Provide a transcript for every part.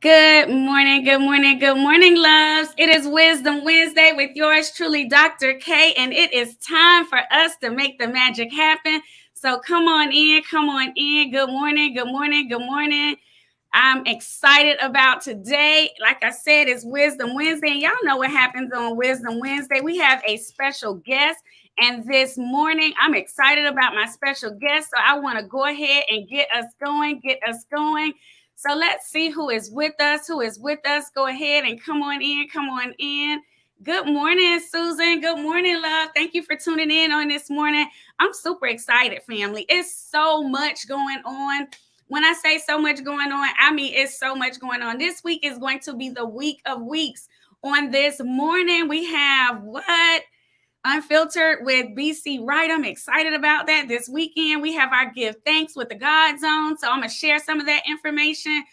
Good morning, good morning, good morning, loves. It is Wisdom Wednesday with yours truly, Dr. K, and it is time for us to make the magic happen. So come on in, come on in. Good morning, good morning, good morning. I'm excited about today. Like I said, it's Wisdom Wednesday, and y'all know what happens on Wisdom Wednesday. We have a special guest, and this morning I'm excited about my special guest. So I want to go ahead and get us going, get us going. So let's see who is with us, who is with us. Go ahead and come on in, come on in. Good morning, Susan. Good morning, love. Thank you for tuning in on this morning. I'm super excited, family. It's so much going on. When I say so much going on, I mean it's so much going on. This week is going to be the week of weeks. On this morning, we have what? Unfiltered with BC Wright. I'm excited about that. This weekend, we have our Give Thanks with the God Zone. So I'm going to share some of that information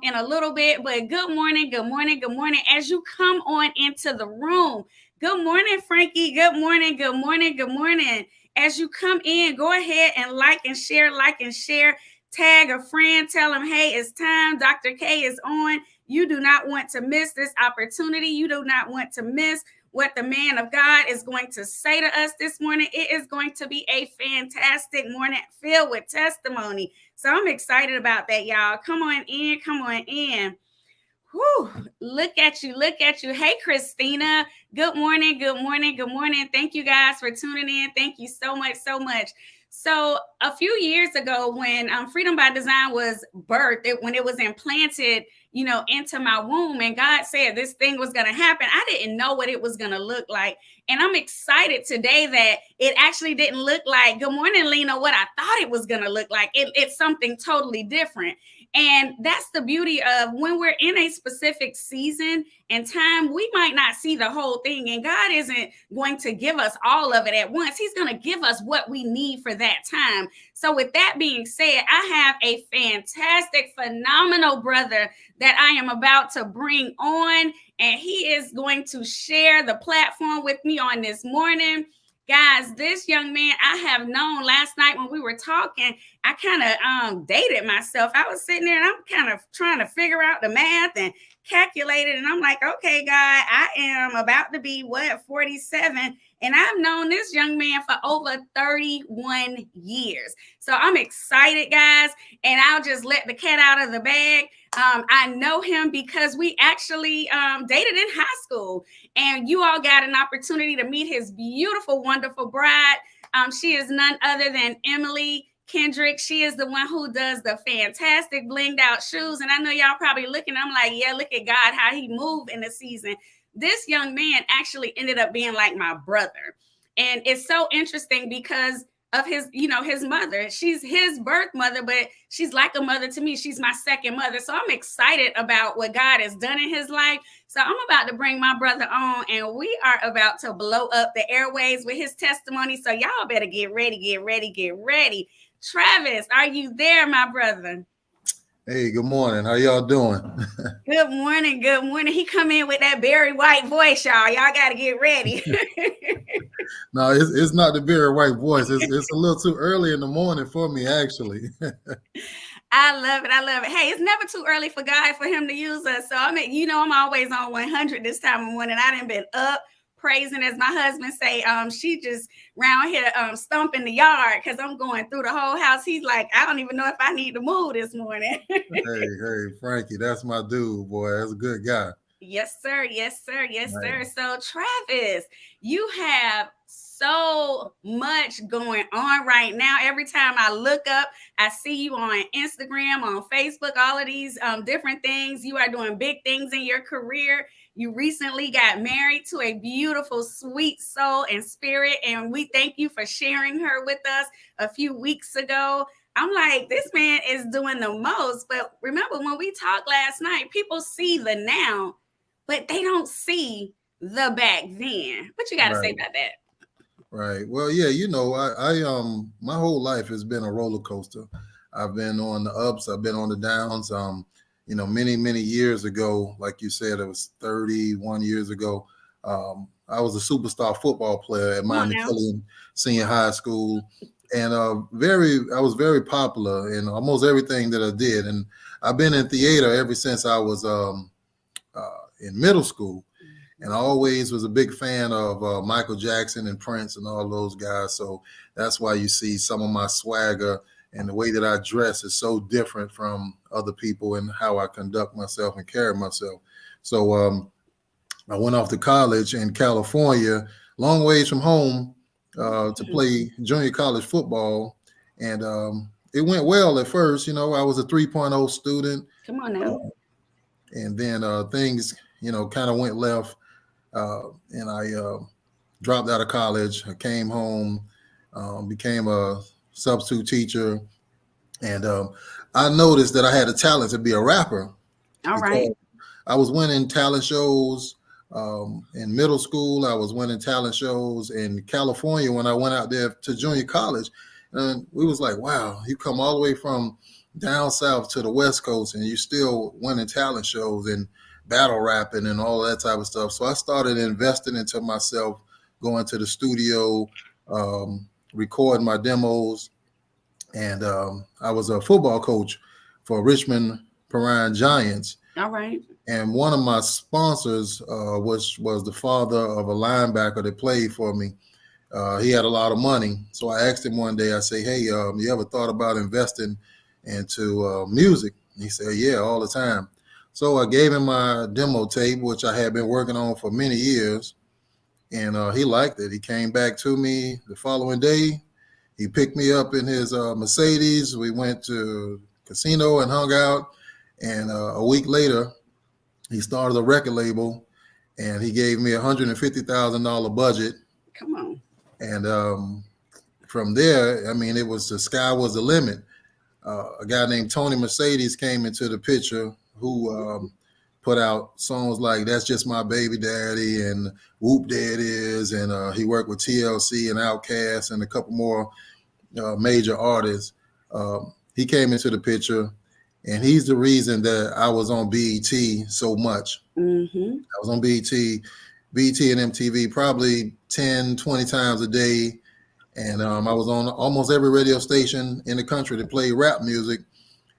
in a little bit. But good morning, good morning, good morning. As you come on into the room, good morning, Frankie. Good morning, good morning, good morning. As you come in, go ahead and like and share, like and share. Tag a friend, tell them, hey, it's time. Dr. K is on. You do not want to miss this opportunity. You do not want to miss what the man of God is going to say to us this morning. It is going to be a fantastic morning filled with testimony. So I'm excited about that, y'all. Come on in, come on in. Whew, look at you, look at you. Hey, Christina. Good morning, good morning, good morning. Thank you guys for tuning in. Thank you so much, so much. So a few years ago when Freedom by Design was birthed, when it was implanted, into my womb, and God said this thing was going to happen, I didn't know what it was going to look like. And I'm excited today that it actually didn't look like, good morning, Lena, what I thought it was going to look like. It's something totally different. And that's the beauty of when we're in a specific season and time, we might not see the whole thing. And God isn't going to give us all of it at once. He's going to give us what we need for that time. So with that being said, I have a fantastic, phenomenal brother that I am about to bring on, and he is going to share the platform with me on this morning. Guys, this young man I have known. Last night when we were talking, I kind of dated myself. I was sitting there and I'm kind of trying to figure out the math and calculate it. And I'm like, okay, God, I am about to be 47. And I've known this young man for over 31 years. So I'm excited, guys. And I'll just let the cat out of the bag. I know him because we actually dated in high school. And you all got an opportunity to meet his beautiful, wonderful bride. She is none other than Emily Kendrick. She is the one who does the fantastic blinged out shoes. And I know y'all probably looking, I'm like, yeah, look at God, how he moved in the season. This young man actually ended up being like my brother. And it's so interesting because of his mother. She's his birth mother, but she's like a mother to me. She's my second mother. So I'm excited about what God has done in his life. So I'm about to bring my brother on, and we are about to blow up the airways with his testimony. So y'all better get ready, get ready, get ready. Travis, are you there, my brother? Hey, good morning. How y'all doing? Good morning, good morning. He come in with that Barry White voice, y'all. Y'all got to get ready. No, it's not the very white voice. It's a little too early in the morning for me, actually. I love it. I love it. Hey, it's never too early for God for him to use us. So I mean, I'm always on 100 this time of morning. I done been up praising, as my husband say. She just round here stomping the yard because I'm going through the whole house. He's like, I don't even know if I need to move this morning. Hey, Frankie, that's my dude, boy. That's a good guy. Yes, sir. Yes, sir. Yes, Right. sir. So, Travis, you have so much going on right now. Every time I look up, I see you on Instagram, on Facebook, all of these different things. You are doing big things in your career. You recently got married to a beautiful, sweet soul and spirit. And we thank you for sharing her with us a few weeks ago. I'm like, this man is doing the most. But remember, when we talked last night, people see the now, but they don't see the back then. What you got to say Right. about that? Right. Well, yeah, my whole life has been a roller coaster. I've been on the ups, I've been on the downs. Many years ago, like you said, it was 31 years ago. I was a superstar football player at Come on Miami now. Killian Senior High School. and I was very popular in almost everything that I did, and I've been in theater ever since I was in middle school, and I always was a big fan of Michael Jackson and Prince and all those guys. So that's why you see some of my swagger and the way that I dress is so different from other people and how I conduct myself and carry myself. So I went off to college in California, long ways from home, to play junior college football. And it went well at first. You know, I was a 3.0 student. Come on now. And then things, kind of went left. And I dropped out of college. I came home, became a substitute teacher. And I noticed that I had a talent to be a rapper. All right. I was winning talent shows in middle school. I was winning talent shows in California when I went out there to junior college. And we was like, wow, you come all the way from down south to the West Coast and you still winning talent shows and battle rapping and all that type of stuff. So I started investing into myself, going to the studio, recording my demos. And I was a football coach for Richmond Perrine Giants. All right. And one of my sponsors was the father of a linebacker that played for me. He had a lot of money. So I asked him one day, I say, hey, you ever thought about investing into music? And he said, yeah, all the time. So I gave him my demo tape, which I had been working on for many years. And he liked it. He came back to me the following day. He picked me up in his Mercedes. We went to casino and hung out. And a week later, he started a record label, and he gave me $150,000 budget. Come on. And from there, I mean, it was the sky was the limit. A guy named Tony Mercedes came into the picture, who put out songs like "That's Just My Baby Daddy" and "Whoop There It Is," and he worked with TLC and Outkast and a couple more major artists. He came into the picture. And he's the reason that I was on BET so much. Mm-hmm. I was on BET and MTV probably 10, 20 times a day. And I was on almost every radio station in the country that played rap music.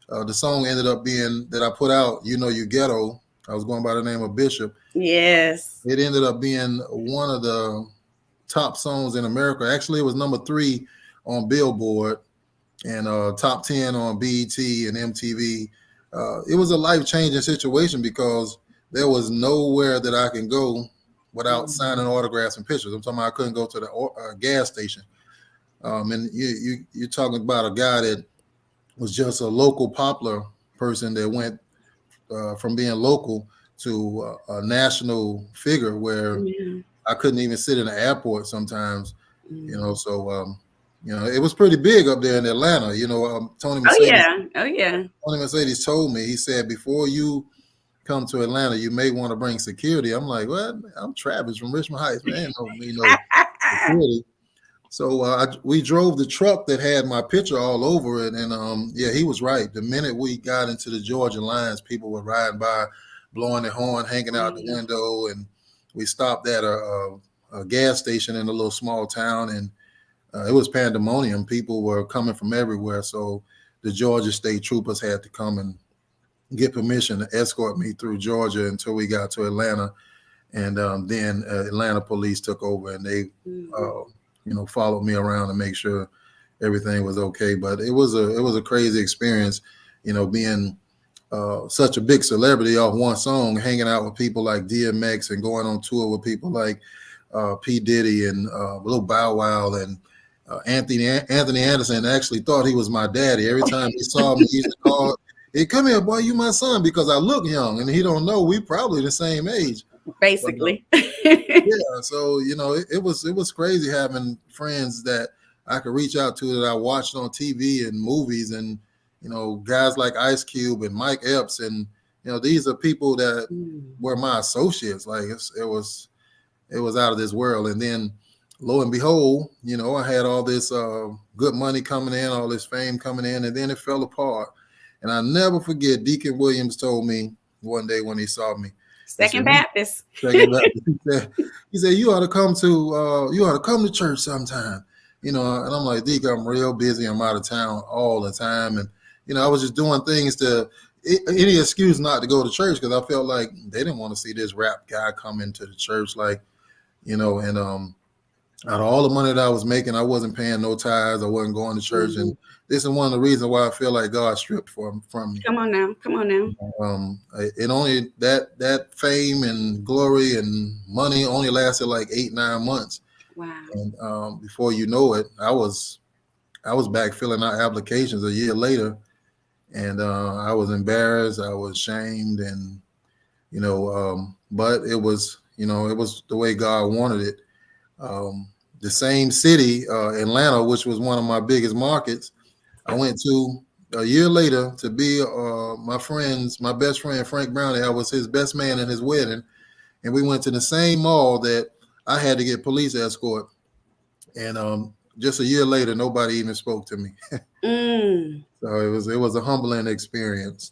The song ended up being that I put out, You Know You Ghetto. I was going by the name of Bishop. Yes. It ended up being one of the top songs in America. Actually, it was number 3 on Billboard. And top 10 on BET and MTV. It was a life-changing situation because there was nowhere that I can go without signing autographs and pictures. I'm talking about I couldn't go to the gas station. And you're talking about a guy that was just a local popular person that went from being local to a national figure where I couldn't even sit in the airport sometimes, so it was pretty big up there in Atlanta. Tony Mercedes. Oh yeah. Tony Mercedes told me, he said, before you come to Atlanta, you may want to bring security. I'm like, what? I'm Travis from Richmond Heights, man. Don't need no security. So we drove the truck that had my picture all over it, and he was right. The minute we got into the Georgia lines, people were riding by, blowing their horn, hanging out the window, and we stopped at a gas station in a little small town, and it was pandemonium. People were coming from everywhere. So the Georgia state troopers had to come and get permission to escort me through Georgia until we got to Atlanta. And then Atlanta police took over and they, followed me around to make sure everything was okay. But it was a crazy experience, being such a big celebrity off one song, hanging out with people like DMX and going on tour with people like P. Diddy and Lil Bow Wow and Anthony Anderson actually thought he was my daddy. Every time he saw me, he used to call, "Hey, come here, boy, you my son," because I look young, and he don't know we probably the same age, basically. But, so it was crazy having friends that I could reach out to that I watched on TV and movies, and guys like Ice Cube and Mike Epps, and these are people that were my associates. Like it was out of this world, and then, lo and behold, I had all this good money coming in, all this fame coming in, and then it fell apart. And I never forget, Deacon Williams told me one day when he saw me, Second Baptist. He said, you ought to come to church sometime. And I'm like, Deke, I'm real busy. I'm out of town all the time. And, I was just doing things any excuse not to go to church because I felt like they didn't want to see this rap guy come into the church. Like, and out of all the money that I was making, I wasn't paying no tithes. I wasn't going to church. Mhm. And this is one of the reasons why I feel like God stripped from me. Come on now. Come on now. It only that fame and glory and money only lasted like 8-9 months. Wow. And before you know it, I was back filling out applications a year later, and I was embarrassed, I was shamed, and but it was the way God wanted it. The same city, Atlanta, which was one of my biggest markets, I went to a year later to be my best friend Frank Brownie. I was his best man in his wedding, and we went to the same mall that I had to get police escort. And just a year later, nobody even spoke to me. Mm. So it was a humbling experience.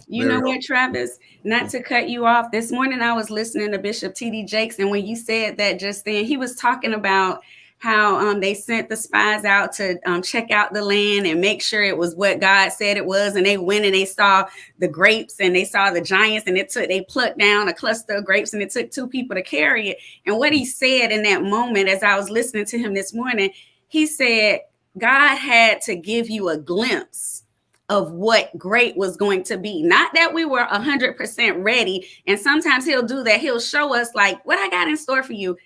You Very know what, Travis? Not to cut you off. This morning I was listening to Bishop T.D. Jakes, and when you said that just then, he was talking about how they sent the spies out to check out the land and make sure it was what God said it was. And they went and they saw the grapes and they saw the giants, and they plucked down a cluster of grapes, and it took 2 people to carry it. And what he said in that moment, as I was listening to him this morning, he said, God had to give you a glimpse of what great was going to be. Not that we were 100% ready. And sometimes he'll do that. He'll show us like what I got in store for you.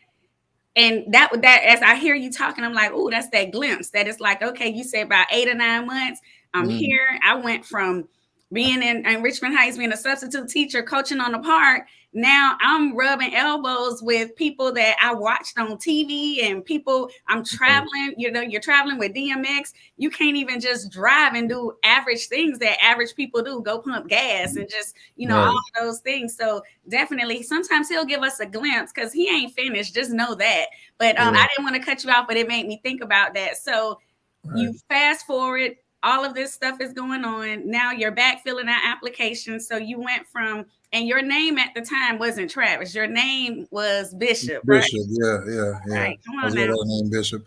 And that as I hear you talking, I'm like, oh, that's that glimpse. That it's like, okay, you say about 8 or 9 months. I'm Mhm. here. I went from being in Richmond Heights, being a substitute teacher, coaching on the park. Now I'm rubbing elbows with people that I watched on TV and people I'm traveling. You're traveling with DMX. You can't even just drive and do average things that average people do. Go pump gas and just, all Right, of those things. So definitely, sometimes he'll give us a glimpse because he ain't finished. Just know that. But yeah, I didn't want to cut you off, but it made me think about that. So right. you fast forward, all of this stuff is going on. Now you're back filling out applications. So you went from, and your name at the time wasn't Travis. Your name was Bishop, right? Bishop, yeah, yeah, yeah. Right. Come I on was got now. that name, Bishop.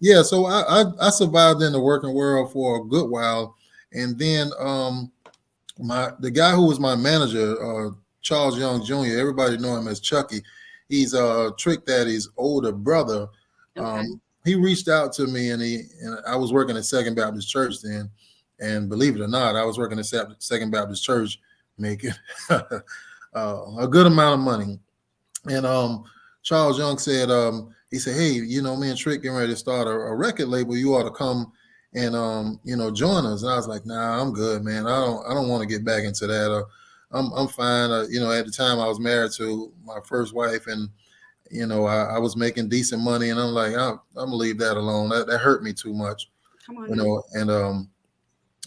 Yeah. So I survived in the working world for a good while, and then the guy who was my manager, Charles Young Jr. Everybody know him as Chucky. He's Trick Daddy's older brother. Okay. He reached out to me, and I was working at Second Baptist Church then, and believe it or not, I was working at Second Baptist Church, making a good amount of money. And Charles Young said, he said, hey, me and Trick getting ready to start a record label. You ought to come and join us. And I was like, nah, I'm good, man. I don't want to get back into that. I'm fine. At the time I was married to my first wife, and I was making decent money, and I'm like, I'm gonna leave that alone. That hurt me too much, Come on now. And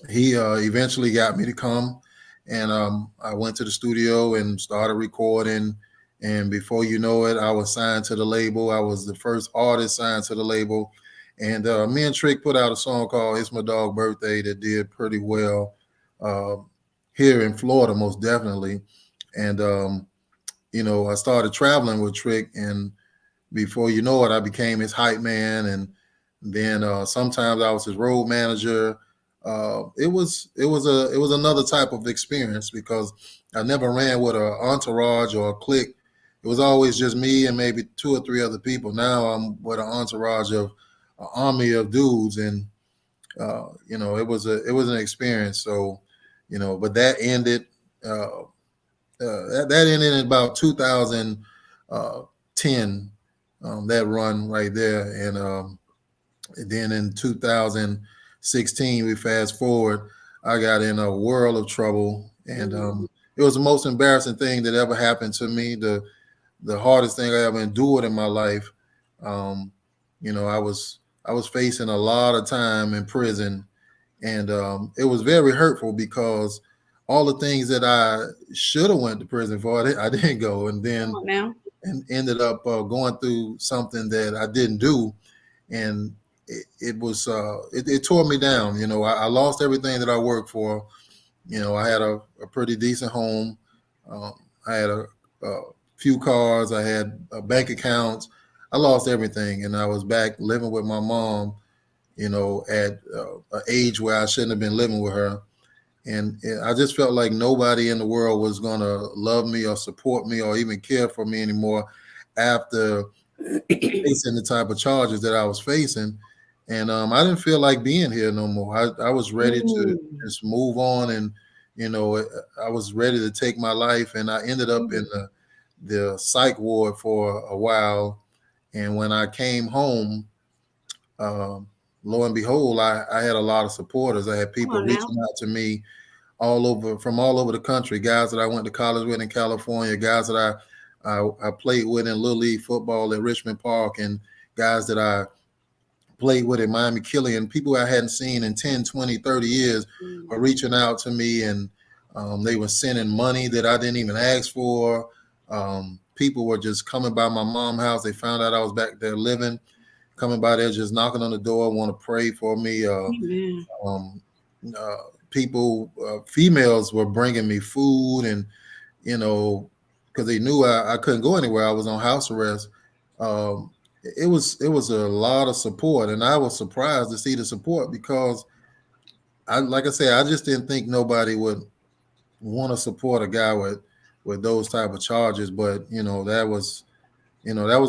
he eventually got me to come, and I went to the studio and started recording. And before you know it, I was signed to the label. I was the first artist signed to the label. And me and Trick put out a song called "It's My Dog Birthday" that did pretty well uh, here in Florida, most definitely. And I started traveling with Trick, and before you know it, I became his hype man, and then sometimes I was his road manager. It was another type of experience because I never ran with an entourage or a clique. It was always just me and maybe 2 or 3 other people. Now I'm with an entourage of an army of dudes, and it was an experience. So, but that ended. That ended in about 2010. That run right there, and then in 2016, we fast forward. I got in a world of trouble, and Mm. it was the most embarrassing thing that ever happened to me. The hardest thing I ever endured in my life. Um, I was facing a lot of time in prison, and it was very hurtful because all the things that I should have went to prison for, I didn't go, and Come then on now. and ended up going through something that I didn't do, and it tore me down. I lost everything that I worked for. I had a pretty decent home. Um, I had a few cars. I had bank accounts. I lost everything, and I was back living with my mom. At an age where I shouldn't have been living with her, and I just felt like nobody in the world was gonna love me or support me or even care for me anymore after facing the type of charges that I was facing. And I didn't feel like being here no more. I was ready to Mm. just move on, and you know, I was ready to take my life. And I ended up in Mm. the psych ward for a while. And when I came home, um, lo and behold, I had a lot of supporters. I had Come people on now. reaching out to me all over from all over the country. Guys that I went to college with in California, guys that I played with in Little League football at Richmond Park, and guys that I played with at Miami Killian, people I hadn't seen in 10, 20, 30 years were Mm. reaching out to me, and they were sending money that I didn't even ask for. People were just coming by my mom's house. They found out I was back there living, coming by there, just knocking on the door, want to pray for me. Amen. Um, uh, People, females were bringing me food, and you know, because they knew I couldn't go anywhere. I was on house arrest. Um, it was a lot of support, and I was surprised to see the support because like I said, I just didn't think nobody would want to support a guy with those type of charges. But that was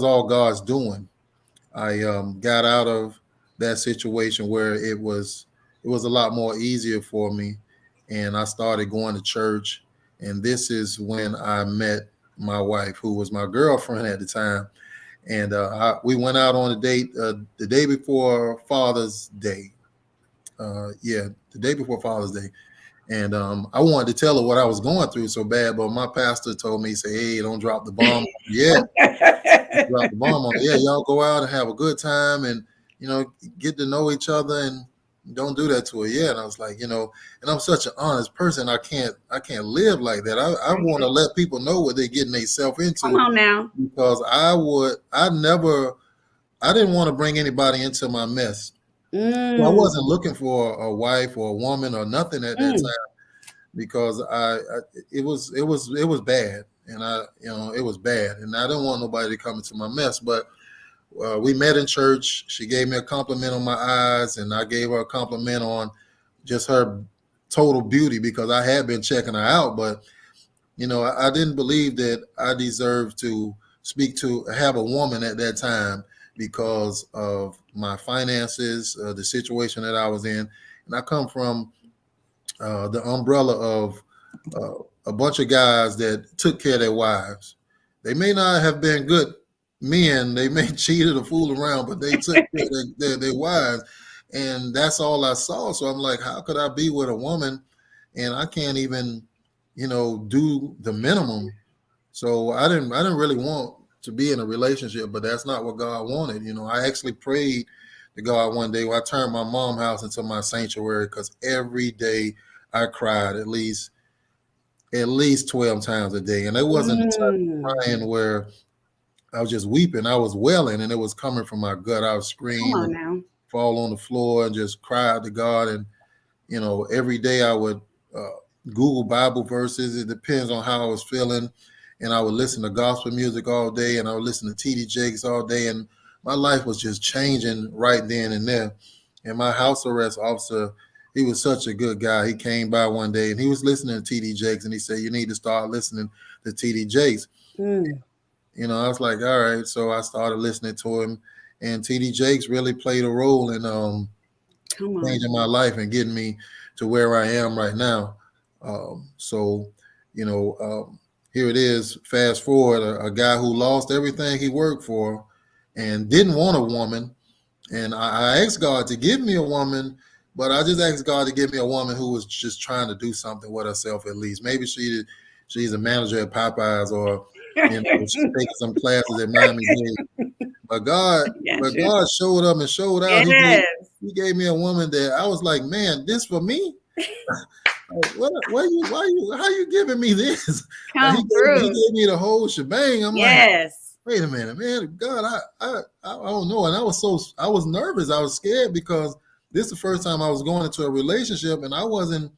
all God's doing. I got out of that situation where it was a lot more easier for me, and I started going to church. And this is when I met my wife, who was my girlfriend at the time, and we went out on a date the day before Father's Day. Yeah, the day before Father's Day, and I wanted to tell her what I was going through so bad, but my pastor told me, "Say, hey, don't drop the bomb yet." Drop the bomb on it. Yeah, y'all go out and have a good time, and get to know each other, and don't do that to her. Yeah, and I was like, and I'm such an honest person. I can't live like that. I want to let people know what they're getting themselves Come into on now. because I didn't want to bring anybody into my mess. So I Mm. wasn't looking for a wife or a woman or nothing at that Mm. time because it was bad, and it was bad, and I didn't want nobody to come into my mess, but we met in church. She gave me a compliment on my eyes, and I gave her a compliment on just her total beauty because I had been checking her out. But I didn't believe that I deserved to have a woman at that time because of my finances, the situation that I was in, and I come from the umbrella of a bunch of guys that took care of their wives. They may not have been good men. They may cheated or fooled around, but they took care of their wives. And that's all I saw. So I'm like, how could I be with a woman and I can't even, do the minimum? So I didn't really want to be in a relationship, but that's not what God wanted. I actually prayed to God one day where I turned my mom's house into my sanctuary because every day I cried at least 12 times a day. And it wasn't the type of Mm. crying where I was just weeping. I was wailing, and it was coming from my gut. I would Come scream on and now. fall on the floor and just cry out to God. And, every day I would Google Bible verses. It depends on how I was feeling. And I would listen to gospel music all day, and I would listen to TD Jakes all day. And my life was just changing right then and there. And my house arrest officer, he was such a good guy. He came by one day and he was listening to TD Jakes, and he said, "You need to start listening to TD Jakes." Mm. I was like, all right. So I started listening to him, and TD Jakes really played a role in Come on. changing my life and getting me to where I am right now. So, you know, here it is. Fast forward, a guy who lost everything he worked for and didn't want a woman. And I asked God to give me a woman, but I just asked God to give me a woman who was just trying to do something with herself at least. Maybe she's a manager at Popeyes, or she's taking some classes at Miami Dade. But God, but Gotcha. God showed up and showed out. Yes. He gave me a woman that I was like, man, this for me? Like, how you giving me this? Like Come through. he gave me the whole shebang. I'm like, Yes. wait a minute, man, God, I don't know. And I was nervous. I was scared because this is the first time I was going into a relationship, and I wasn't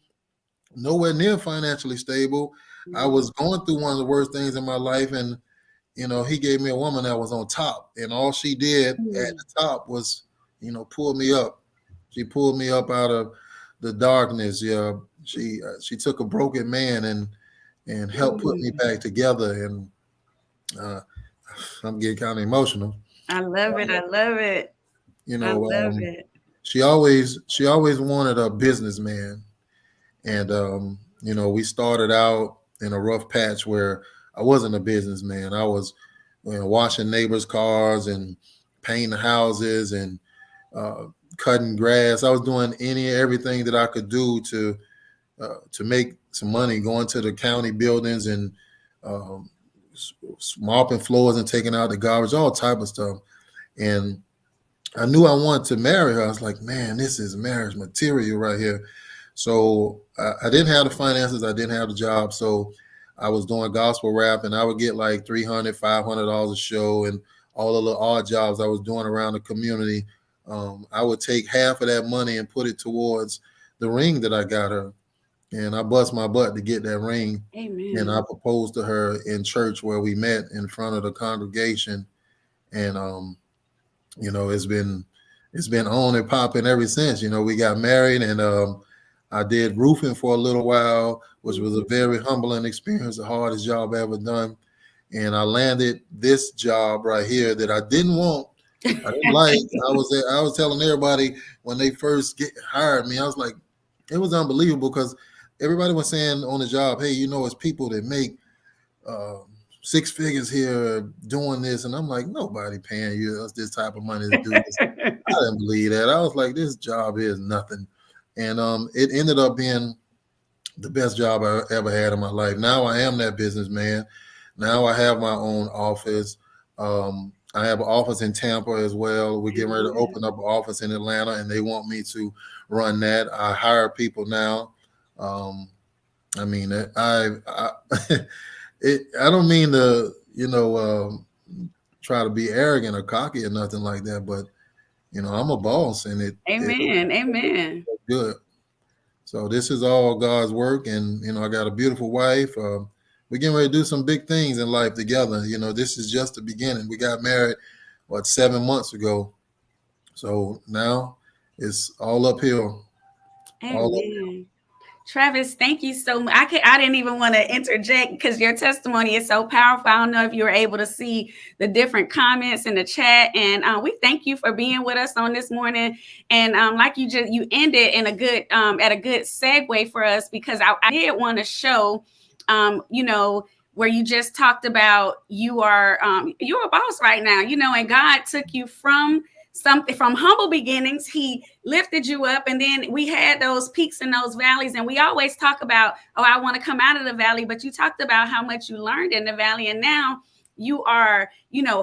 nowhere near financially stable. I Mm. was going through one of the worst things in my life, and he gave me a woman that was on top, and all she did at Mm. the top was, pull me up. She pulled me up out of the darkness. Yeah, she took a broken man and helped put me Mm. back together. And uh, I'm getting kind of emotional. I love it. I love it. You I know, love it. she always wanted a businessman, and we started out in a rough patch where I wasn't a businessman. I was washing neighbors' cars and painting houses and uh, cutting grass. I was doing everything that I could do to make some money, going to the county buildings and um, mopping floors and taking out the garbage, all type of stuff. And I knew I wanted to marry her. I was like, man, this is marriage material right here. So I didn't have the finances. I didn't have the job. So I was doing gospel rap, and I would get like $300, $500 a show, and all the little odd jobs I was doing around the community. I would take half of that money and put it towards the ring that I got her, and I bust my butt to get that ring. And I Amen. proposed to her in church where we met in front of the congregation, and it's been on and popping ever since. We got married, and I did roofing for a little while, which was a Mhm. very humbling experience, the hardest job I ever done. And I landed this job right here that I didn't want. I didn't like. I was telling everybody when they first hired me, I was like, it was unbelievable because everybody was saying on the job, hey, it's people that make uh, six figures here doing this, and I'm like, nobody paying you us this type of money to do this. I didn't believe that. I was like, this job is nothing, and it ended up being the best job I ever had in my life. Now I am that businessman. Now I have my own office. I have an office in Tampa as well. We're getting ready to Amen. open up an office in Atlanta, and they want me to run that. I hire people now. Um, I mean, I I don't mean to, try to be arrogant or cocky or nothing like that, but I'm a boss, and it Amen. Amen. good. So this is all God's work, and I got a beautiful wife. We're getting ready to do some big things in life together. This is just the beginning. We got married 7 months ago, so now it's all uphill, all up. Amen. Travis, thank you so much. I didn't even want to interject because your testimony is so powerful. I don't know if you were able to see the different comments in the chat, and we thank you for being with us on this morning. And like you ended in a good at a good segue for us because I did want to show, where you just talked about you're a boss right now, and God took you from something from humble beginnings. He lifted you up, and then we had those peaks and those valleys, and we always talk about, oh, I want to come out of the valley, but you talked about how much you learned in the valley, and now you are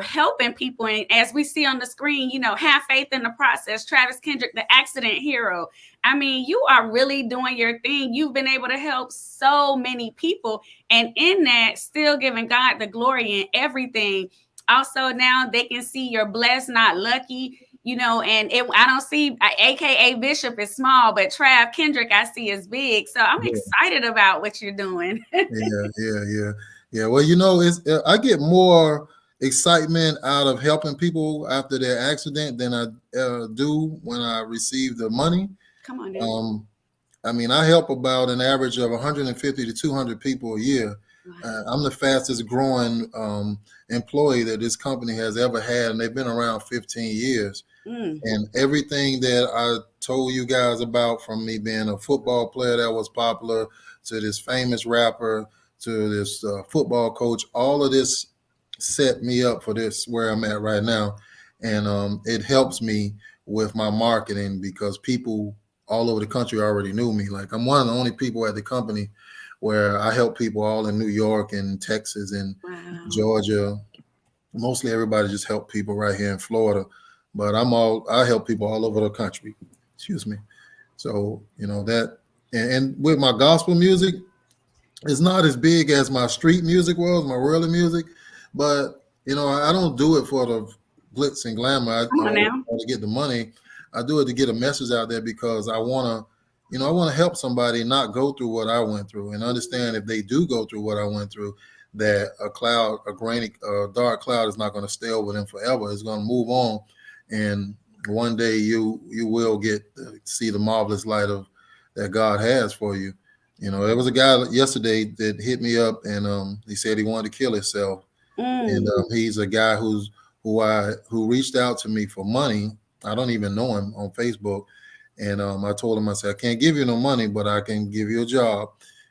helping people. And as we see on the screen, have faith in the process. Travis Kendrick, the accident hero. I mean, you are really doing your thing. You've been able to help so many people, and in that, still giving God the glory in everything. Also, now they can see you're blessed, not lucky. And I don't see, AKA Bishop is small, but Trav Kendrick I see is big. So I'm Yeah, excited about what you're doing. yeah. Well, it's I get more excitement out of helping people after their accident than I do when I receive the money. Come on now. Um, I mean, I help about an average of 150 to 200 people a year. Wow. I'm the fastest growing employee that this company has ever had, and they've been around 15 years. Mm. And everything that I told you guys about, from me being a football player that was popular to this famous rapper to this football coach, all of this set me up for this where I'm at right now. And it helps me with my marketing because people all over the country already knew me. Like, I'm one of the only people at the company where I help people all in New York and Texas and Wow. Georgia. Mostly everybody just help people right here in Florida, but I help people all over the country. Excuse me. So that, and with my gospel music, it's not as big as my street music was, my worldly music, but I don't do it for the glitz and glamour Come on now. or to get the money. I do it to get a message out there because I want to. I want to help somebody not go through what I went through and understand if they do go through what I went through, that a grainy, dark cloud is not going to stay over them forever. It's going to move on, and one day you will get to see the marvelous light of that God has for you. You know, there was a guy yesterday that hit me up, and he said he wanted to kill himself, and he's a guy who reached out to me for money. I don't even know him on Facebook, and I told him, I said, I can't give you no money, but I can give you a job.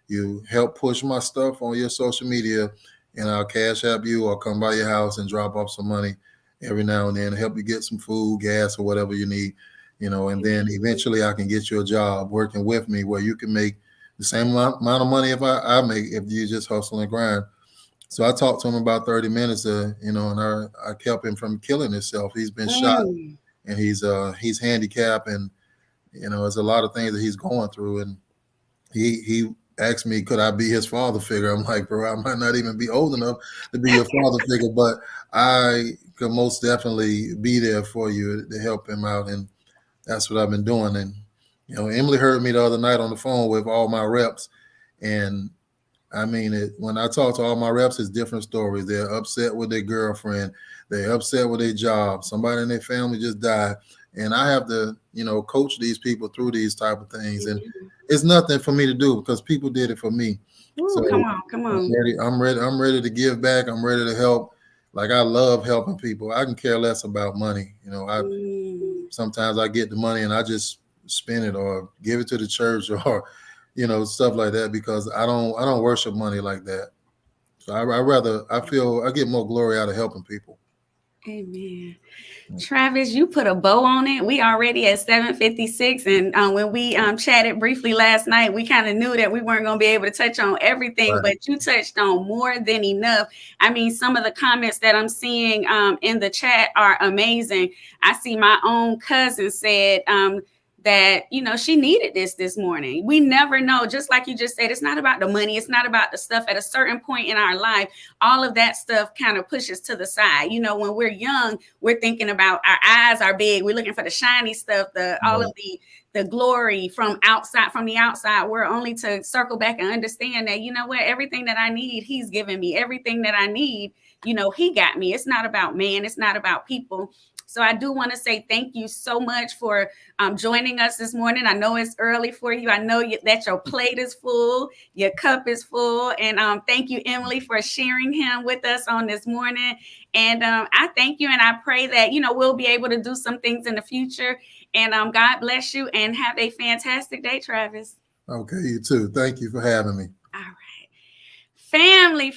You help push my stuff on your social media, and I'll cash app you or come by your house and drop off some money every now and then, help you get some food, gas, or whatever you need. You know, and then eventually I can get you a job working with me where you can make the same amount of money if I make if you just hustle and grind. So I talked to him about 30 minutes, and I kept him from killing himself. He's been shot, and he's handicapped, and there's a lot of things that he's going through. And he asked me, could I be his father figure? I'm like, bro, I might not even be old enough to be your father figure, but I could most definitely be there for you to help him out. And that's what I've been doing. And Emily heard me the other night on the phone with all my reps, and I mean, when I talk to all my reps, it's different stories. They're upset with their girlfriend. They're upset with their job. Somebody in their family just died. And I have to, coach these people through these type of things. And it's nothing for me to do because people did it for me. Ooh, so come on. I'm ready to give back. I'm ready to help. Like, I love helping people. I can care less about money. Sometimes I get the money and I just spend it or give it to the church or stuff like that, because I don't worship money like that. So I get more glory out of helping people. Amen. Travis, you put a bow on it. We already at 7:56, and when we chatted briefly last night, we kind of knew that we weren't going to be able to touch on everything, but you touched on more than enough. I mean, some of the comments that I'm seeing in the chat are amazing. I see my own cousin said that, she needed this morning. We never know. Just like you just said, it's not about the money. It's not about the stuff. At a certain point in our life, all of that stuff kind of pushes to the side. When we're young, we're thinking about, our eyes are big. We're looking for the shiny stuff, all of the glory from the outside. We're only to circle back and understand that, everything that I need, he's given me. Everything that I need, he got me. It's not about man. It's not about people. So I do want to say thank you so much for joining us this morning. I know it's early for you. I know that your plate is full, your cup is full. And thank you, Emily, for sharing him with us on this morning. And I thank you, and I pray that, we'll be able to do some things in the future. And God bless you, and have a fantastic day, Travis. Okay, you too. Thank you for having me. All right. Family,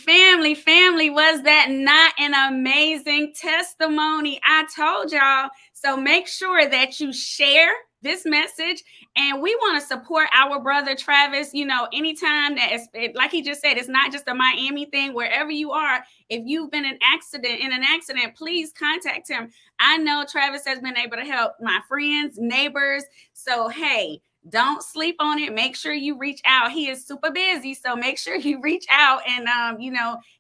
was that not an amazing testimony? I told y'all. So make sure that you share this message, and we want to support our brother Travis. Anytime that like he just said, it's not just a Miami thing. Wherever you are, if you've been in an accident, please contact him. I know Travis has been able to help my friends, neighbors. So, hey, don't sleep on it. Make sure you reach out. He is super busy, so make sure you reach out, and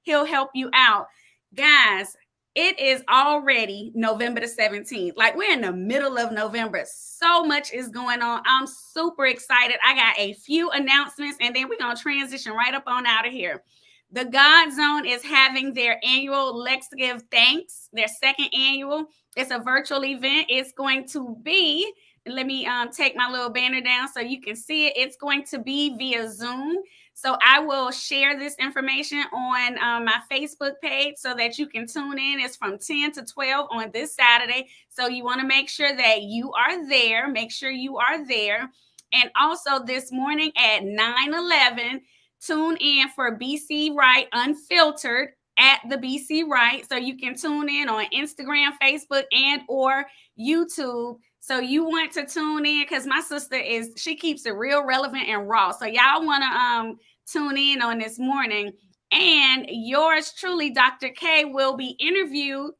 he'll help you out. Guys, it is already November the 17th. Like, we're in the middle of November. So much is going on. I'm super excited. I got a few announcements, and then we're going to transition right up on out of here. The God Zone is having their annual Let's Give Thanks, their second annual. It's a virtual event. It's going to be, let me take my little banner down so you can see it. It's going to be via Zoom. So I will share this information on my Facebook page so that you can tune in. It's from 10 to 12 on this Saturday. So you want to make sure that you are there. Make sure you are there. And also this morning at 9:11, tune in for BC Right Unfiltered at the BC Right. So you can tune in on Instagram, Facebook, and or YouTube. So you want to tune in, because my sister she keeps it real relevant and raw. So y'all want to tune in on this morning. And yours truly, Dr. K, will be interviewed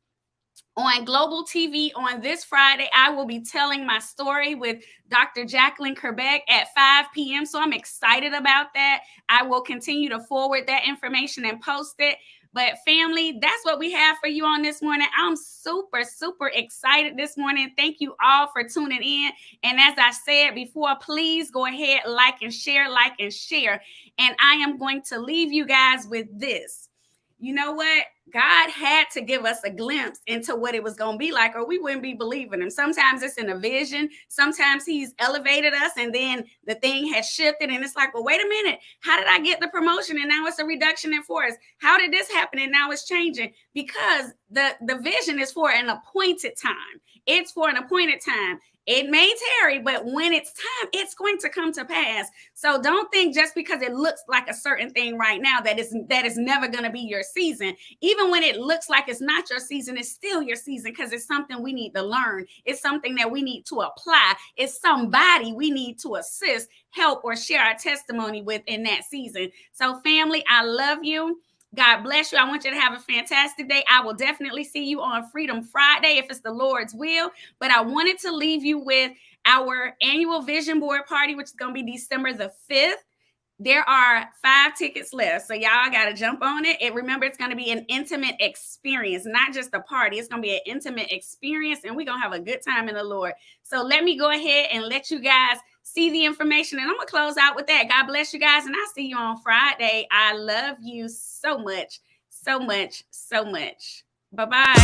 on Global TV on this Friday. I will be telling my story with Dr. Jacqueline Kerbeck at 5 p.m. So I'm excited about that. I will continue to forward that information and post it. But family, that's what we have for you on this morning. I'm super, super excited this morning. Thank you all for tuning in. And as I said before, please go ahead, like and share. And I am going to leave you guys with this. you know what? God had to give us a glimpse into what it was going to be like, or we wouldn't be believing him. Sometimes it's in a vision. Sometimes he's elevated us and then the thing has shifted. And it's like, well, wait a minute. How did I get the promotion? And now it's a reduction in force. How did this happen? And now it's changing, because the vision is for an appointed time. It's for an appointed time. It may tarry, but when it's time, it's going to come to pass. So don't think just because it looks like a certain thing right now that is never going to be your season. Even when it looks like it's not your season, it's still your season, because it's something we need to learn. It's something that we need to apply. It's somebody we need to assist, help, or share our testimony with in that season. So family, I love you. God bless you. I want you to have a fantastic day. I will definitely see you on Freedom Friday if it's the Lord's will. But I wanted to leave you with our annual vision board party, which is going to be December the 5th. There are 5 tickets left, so y'all got to jump on it. And remember, it's going to be an intimate experience, not just a party. It's going to be an intimate experience, and we're going to have a good time in the Lord. So let me go ahead and let you guys see the information, and I'm going to close out with that. God bless you guys, and I'll see you on Friday. I love you so much, so much, so much. Bye-bye.